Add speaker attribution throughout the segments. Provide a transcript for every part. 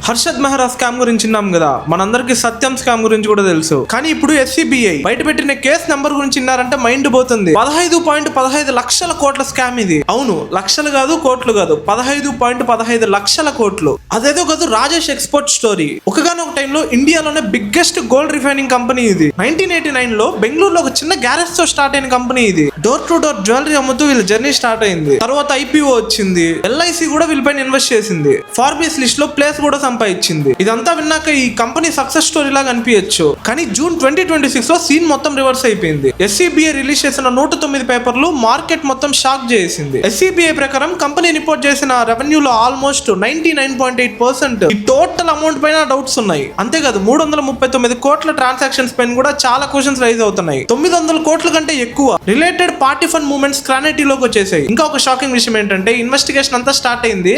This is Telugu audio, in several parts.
Speaker 1: హర్షద్ మెహ్రా స్కామ్ గురించి విన్నాం కదా, మనందరికి సత్యం స్కామ్ గురించి కూడా తెలుసు. కానీ ఇప్పుడు SCBI బయట పెట్టిన కేసు నెంబర్ గురించి విన్నారంటే మైండ్ పోతుంది. 15.15 లక్షల కోట్ల స్కామ్ ఇది. అవును, లక్షలు కాదు, కోట్లు కాదు, 15.15 లక్షల కోట్లు. అదేదో కాదు, రాజేష్ ఎక్స్పోర్ట్ స్టోరీ. ఒకగానొక టైంలో ఇండియాలోనే బిగ్గెస్ట్ గోల్డ్ రిఫైనింగ్ కంపెనీ ఇది. 1989 లో బెంగళూరులో ఒక చిన్న గ్యారేజ్ తో స్టార్ట్ అయిన కంపెనీ ఇది. డోర్ టు డోర్ జ్యువెలరీ అమ్ముతూ వీళ్ళ జర్నీ స్టార్ట్ అయింది. తర్వాత IPO వచ్చింది. LIC కూడా వీళ్ళపైన ఇన్వెస్ట్ చేసింది. ఫార్బ్స్ లిస్ట్ లో ప్లేస్ కూడా సంపాదించింది. ఇదంతా విన్నాక ఈ కంపెనీ సక్సెస్ స్టోరీ లాగా అనిపించచ్చు. కానీ జూన్ 2026 లో సీన్ మొత్తం రివర్స్ అయిపోయింది. SCBI రిలీజ్ చేసిన 109 పేపర్లు మార్కెట్ మొత్తం షాక్ చేసింది. SCBI ప్రకారం కంపెనీ రిపోర్ట్ చేసిన రెవెన్యూలో ఆల్మోస్ట్ 99.8% ఈ టోటల్ అమౌంట్ పైన డౌట్స్ ఉన్నాయి. అంతేకాదు 339 కోట్ల ట్రాన్సాక్షన్స్ పైన కూడా చాలా క్వశ్చన్స్ రైజ్ అవుతున్నాయి. 900 కోట్ల కంటే ఎక్కువ రిలేటెడ్ పార్టీ ఫండ్ మూవ్మెంట్స్ క్లారిటీలోకి వచ్చేసాయి. ఇంకా ఒక షాకింగ్ విషయం ఏంటంటే, ఇన్వెస్టిగేషన్ అంతా స్టార్ట్ అయింది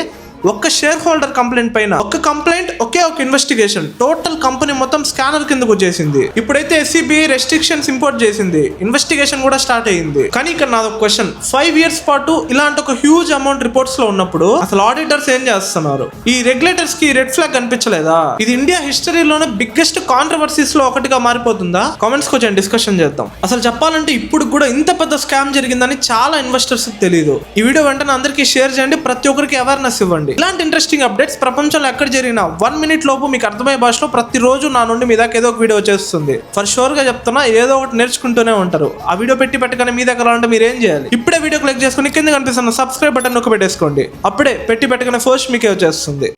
Speaker 1: ఒక్క షేర్ హోల్డర్ కంప్లైంట్ పైన. ఒక్క కంప్లైంట్, ఒకే ఒక ఇన్వెస్టిగేషన్, టోటల్ కంపెనీ మొత్తం స్కానర్ కిందకు వచ్చేసింది. ఇప్పుడైతే SCBI రెస్ట్రిక్షన్స్ ఇంపోర్ట్ చేసింది, ఇన్వెస్టిగేషన్ కూడా స్టార్ట్ అయింది. కానీ ఇక్కడ నాది ఒక క్వశ్చన్, 5 years పాటు ఇలాంటి ఒక హ్యూజ్ అమౌంట్ రిపోర్ట్స్ లో ఉన్నప్పుడు అసలు ఆడిటర్స్ ఏం చేస్తున్నారు? ఈ రెగ్యులేటర్స్ కి రెడ్ ఫ్లాగ్ కనిపించలేదా? ఇది ఇండియా హిస్టరీలోనే బిగ్గెస్ట్ కాంట్రవర్సీస్ లో ఒకటిగా మారిపోతుందా? కామెంట్స్ కొంచెం డిస్కషన్ చేద్దాం. అసలు చెప్పాలంటే ఇప్పుడు కూడా ఇంత పెద్ద స్కామ్ జరిగిందని చాలా ఇన్వెస్టర్స్ తెలియదు. ఈ వీడియో వెంటనే అందరికీ షేర్ చేయండి, ప్రతి ఒక్కరికి అవేర్నెస్ ఇవ్వండి. ఇలాంటి ఇంట్రెస్టింగ్ అప్డేట్స్ ప్రపంచంలో ఎక్కడ జరిగినా 1 minute లోపు మీకు అర్థమయ్యే భాషలో ప్రతిరోజు నా నుండి మీ దాకా ఏదో ఒక వీడియో వచ్చేస్తుంది. ఫర్ షూర్ గా చెప్తున్నా, ఏదో ఒకటి నేర్చుకుంటూనే ఉంటారు. ఆ వీడియో పెట్టగానే మీ దగ్గర అంటే మీరు ఏం చేయాలి? ఇప్పుడే వీడియో క్లిక్ చేసుకుని కింద కనిపిస్తున్న సబ్స్క్రైబ్ బటన్ నొక్కి పెట్టేసుకోండి. అప్పుడే పెట్టగానే ఫస్ట్ మీకే వచ్చేస్తుంది.